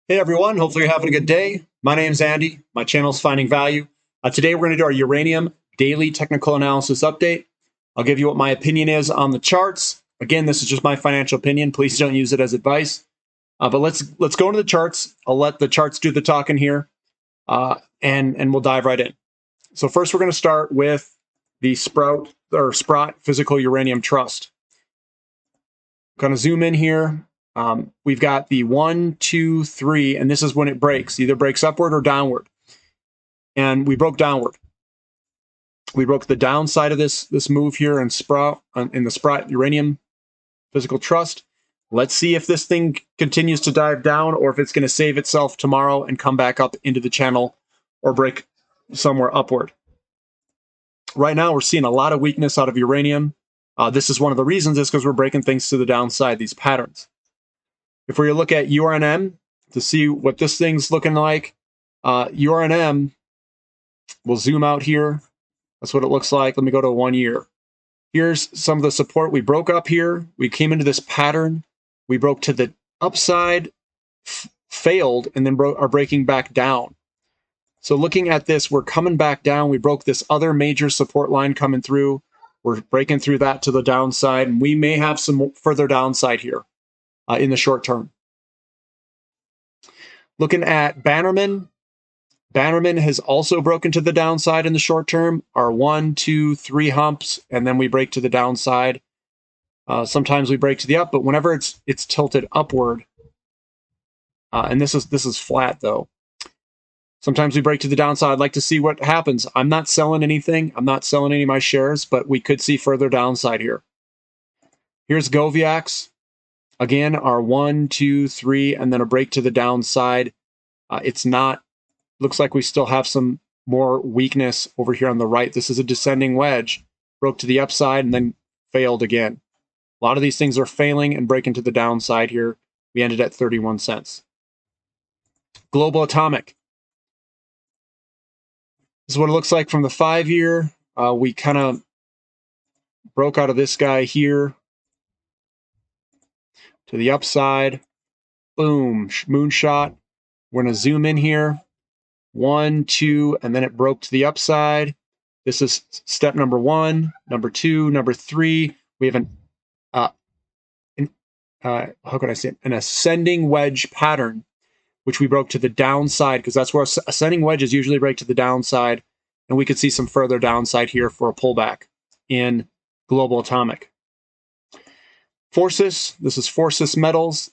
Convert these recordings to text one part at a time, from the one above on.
Hey everyone, hopefully you're having a good day. My name's Andy. My channel is Finding Value. Today we're going to do our uranium daily technical analysis update. I'll give you what my opinion is on the charts. Again, this is just my financial opinion. Please don't use it as advice. But let's go into the charts. I'll let the charts do the talking here, and we'll dive right in. So first, we're going to start with the Sprott Physical Uranium Trust. Going to zoom in here. We've got the 1, 2, 3, and this is when it breaks. Either breaks upward or downward. And we broke downward. We broke the downside of this move here in the Sprott Uranium Physical Trust. Let's see if this thing continues to dive down or if it's going to save itself tomorrow and come back up into the channel or break somewhere upward. Right now, we're seeing a lot of weakness out of uranium. This is one of the reasons is because we're breaking things to the downside, these patterns. If we look at URNM to see what this thing's looking like, URNM, we'll zoom out here. That's what it looks like. Let me go to 1 year. Here's some of the support. We broke up here. We came into this pattern. We broke to the upside, failed, and then are breaking back down. So looking at this, we're coming back down. We broke this other major support line coming through. We're breaking through that to the downside, and we may have some further downside here in the short term. Looking at Bannerman, Bannerman has also broken to the downside in the short term. Our 1, 2, 3 humps, and then we break to the downside. Sometimes we break to the up, but whenever it's tilted upward, and this is flat though. Sometimes we break to the downside. I'd like to see what happens. I'm not selling anything. I'm not selling any of my shares, but we could see further downside here. Here's Goviax. Again, our 1, 2, 3, and then a break to the downside. Looks like we still have some more weakness over here on the right. This is a descending wedge. Broke to the upside and then failed again. A lot of these things are failing and breaking to the downside here. We ended at 31 cents. Global Atomic. This is what it looks like from the 5-year. We kind of broke out of this guy here to the upside. Boom, moonshot. We're going to zoom in here. 1, 2, and then it broke to the upside. This is step number 1, number 2, number 3. We have how can I say it? An ascending wedge pattern, which we broke to the downside, because that's where ascending wedges usually break to the downside, and we could see some further downside here for a pullback in Global Atomic. Forcis, this is Forcis Metals,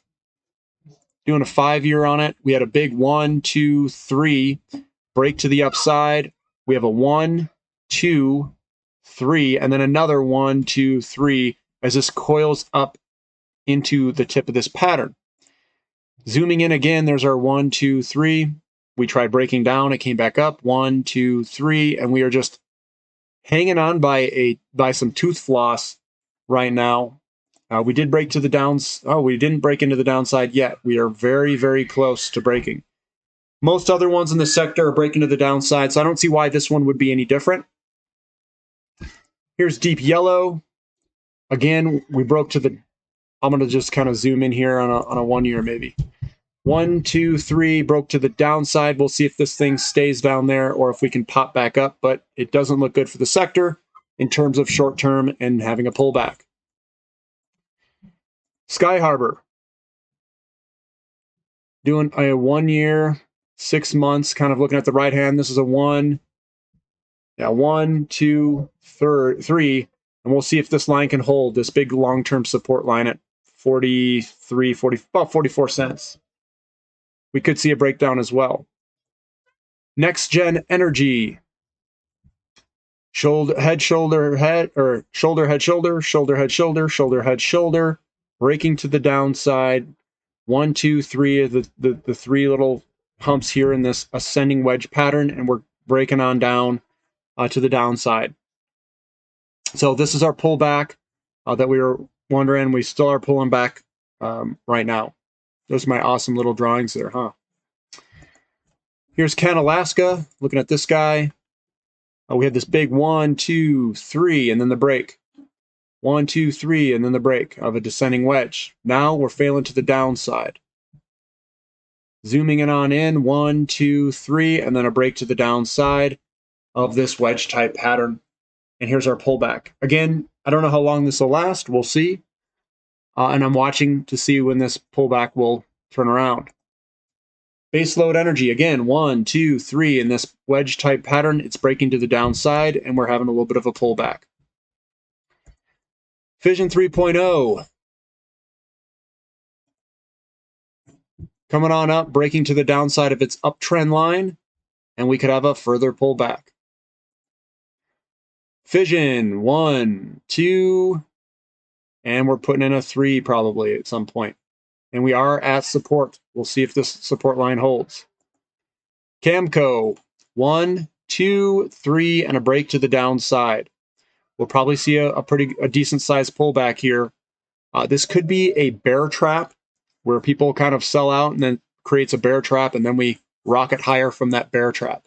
doing a 5-year on it. We had a big 1, 2, 3 break to the upside. We have a 1, 2, 3, and then another 1, 2, 3 as this coils up into the tip of this pattern. Zooming in again, there's our 1, 2, 3. We tried breaking down, it came back up. 1, 2, 3, and we are just hanging on by some tooth floss right now. We did break to the downs. Oh, we didn't break into the downside yet. We are very, very close to breaking. Most other ones in the sector are breaking to the downside, so I don't see why this one would be any different. Here's Deep Yellow. Again, we broke to the... I'm going to just kind of zoom in here on a 1 year maybe. 1, 2, 3 broke to the downside. We'll see if this thing stays down there or if we can pop back up, but it doesn't look good for the sector in terms of short term and having a pullback. Sky Harbor, doing a 1 year, 6 months, kind of looking at the right hand. This is a 1, 2, 3, and we'll see if this line can hold, this big long-term support line at 44 cents. We could see a breakdown as well. Next Gen Energy, shoulder, head, shoulder, head, or shoulder, head, shoulder, shoulder, head, shoulder, shoulder, head, shoulder, breaking to the downside. 1, 2, 3 of the 3 little humps here in this ascending wedge pattern, and we're breaking on down to the downside. So this is our pullback that we were wondering. We still are pulling back right now. Those are my awesome little drawings there, huh? Here's Ken Alaska, looking at this guy. We had this big 1, 2, 3, and then the break. 1, 2, 3, and then the break of a descending wedge. Now we're failing to the downside. Zooming in on in, 1, 2, 3, and then a break to the downside of this wedge type pattern. And here's our pullback. Again, I don't know how long this will last. We'll see. And I'm watching to see when this pullback will turn around. Base load energy, again, 1, 2, 3. In this wedge type pattern, it's breaking to the downside, and we're having a little bit of a pullback. Fission 3.0. Coming on up, breaking to the downside of its uptrend line, and we could have a further pullback. Fission, 1, 2, and we're putting in a 3 probably at some point. And we are at support. We'll see if this support line holds. Camco, 1, 2, 3, and a break to the downside. We'll probably see a decent sized pullback here. This could be a bear trap where people kind of sell out and then creates a bear trap, and then we rocket higher from that bear trap.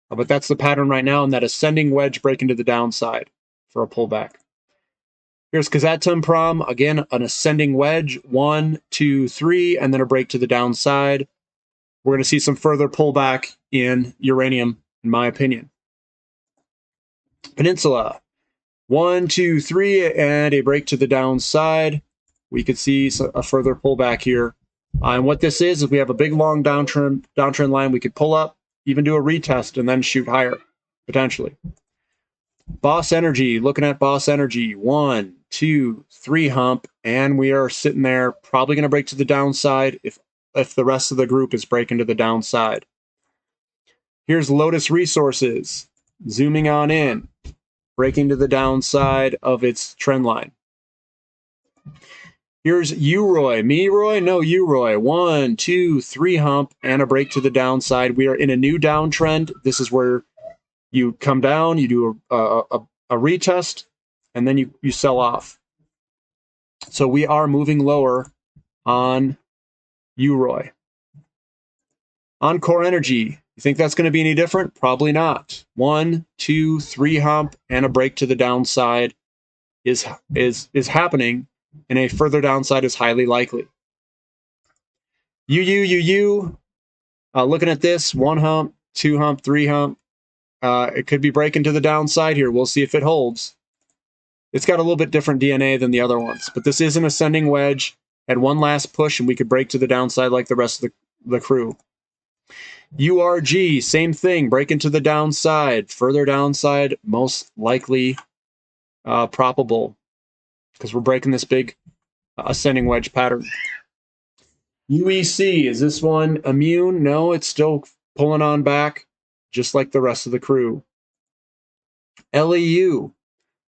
But that's the pattern right now, and that ascending wedge breaking to the downside for a pullback. Here's Kazatomprom, again, an ascending wedge, 1, 2, 3, and then a break to the downside. We're going to see some further pullback in uranium, in my opinion. Peninsula, 1, 2, 3, and a break to the downside. We could see a further pullback here. And what this is we have a big long downtrend line we could pull up, even do a retest, and then shoot higher, potentially. Boss Energy, looking at Boss Energy, 1, 2, 3 hump, and we are sitting there, probably going to break to the downside if the rest of the group is breaking to the downside. Here's Lotus Resources, zooming on in, breaking to the downside of its trend line. Here's Uroy. Me, Roy? No, Uroy. 1, 2, 3 hump, and a break to the downside. We are in a new downtrend. This is where you come down, you do a retest, and then you sell off. So we are moving lower on Uroy. On Core Energy, you think that's going to be any different? Probably not. 1, 2, 3 hump, and a break to the downside is happening, and a further downside is highly likely. Looking at this, 1 hump, 2 hump, 3 hump. It could be breaking to the downside here. We'll see if it holds. It's got a little bit different DNA than the other ones, but this is an ascending wedge. Had one last push, and we could break to the downside like the rest of the crew. URG, same thing, breaking to the downside. Further downside, most likely probable, because we're breaking this big ascending wedge pattern. UEC, is this one immune? No, it's still pulling on back, just like the rest of the crew. LEU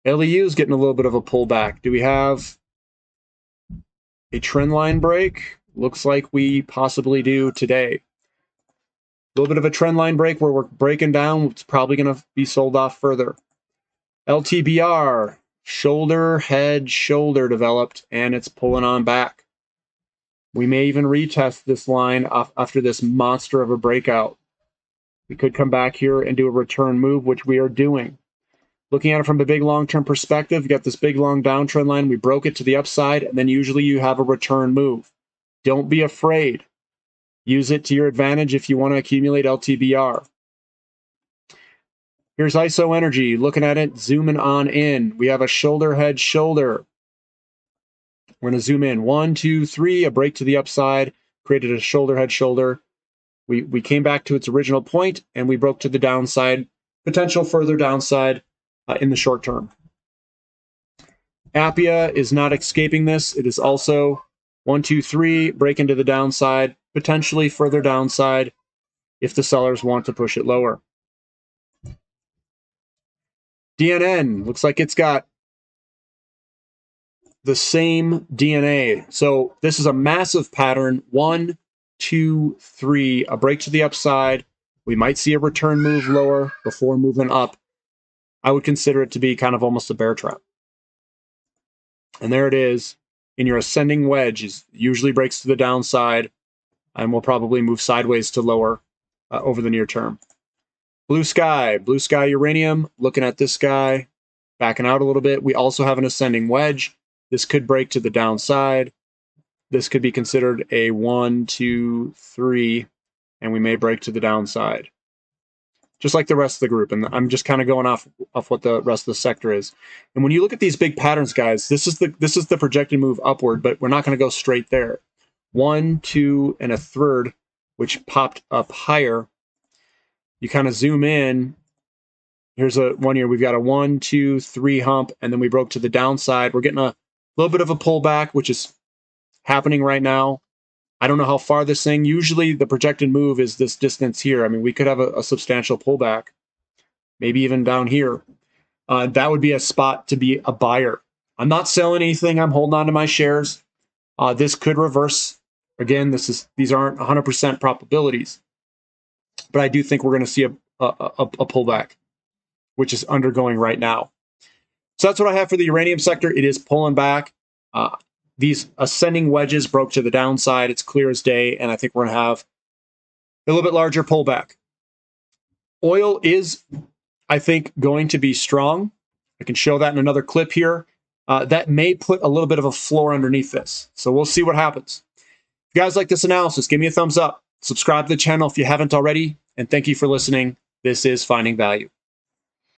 is getting a little bit of a pullback. Do we have a trend line break? Looks like we possibly do today. A little bit of a trend line break where we're breaking down. It's probably going to be sold off further. LTBR, shoulder, head, shoulder developed, and it's pulling on back. We may even retest this line after this monster of a breakout. We could come back here and do a return move, which we are doing. Looking at it from a big long-term perspective, you got this big long downtrend line. We broke it to the upside, and then usually you have a return move. Don't be afraid. Use it to your advantage if you want to accumulate LTBR. Here's ISO Energy. Looking at it, zooming on in. We have a shoulder, head, shoulder. We're going to zoom in. 1, 2, 3, a break to the upside. Created a shoulder, head, shoulder. We came back to its original point, and we broke to the downside. Potential further downside in the short term. Appia is not escaping this. It is also 1, 2, 3, break into the downside. Potentially further downside if the sellers want to push it lower. DNN looks like it's got the same DNA. So this is a massive pattern. 1, 2, 3, a break to the upside. We might see a return move lower before moving up. I would consider it to be kind of almost a bear trap. And there it is. In your ascending wedge, it usually breaks to the downside, and will probably move sideways to lower over the near term. Blue Sky Uranium, looking at this guy, backing out a little bit. We also have an ascending wedge. This could break to the downside. this could be considered a 1, 2, 3, and we may break to the downside, just like the rest of the group. And I'm just kind of going off what the rest of the sector is. And when you look at these big patterns, guys, this is the projected move upward, but we're not going to go straight there. 1, 2, and a third, which popped up higher. You kind of zoom in. Here's a one here. We've got a 1, 2, 3 hump, and then we broke to the downside. We're getting a little bit of a pullback, which is happening right now. I don't know how far this thing, usually the projected move is this distance here. I mean, we could have a substantial pullback, maybe even down here. That would be a spot to be a buyer. I'm not selling anything. I'm holding on to my shares. This could reverse. Again, these aren't 100% probabilities, but I do think we're going to see a pullback, which is undergoing right now. So that's what I have for the uranium sector. It is pulling back. These ascending wedges broke to the downside. It's clear as day, and I think we're going to have a little bit larger pullback. Oil is, I think, going to be strong. I can show that in another clip here. That may put a little bit of a floor underneath this. So we'll see what happens. If you guys like this analysis, give me a thumbs up. Subscribe to the channel if you haven't already, and thank you for listening. This is Finding Value.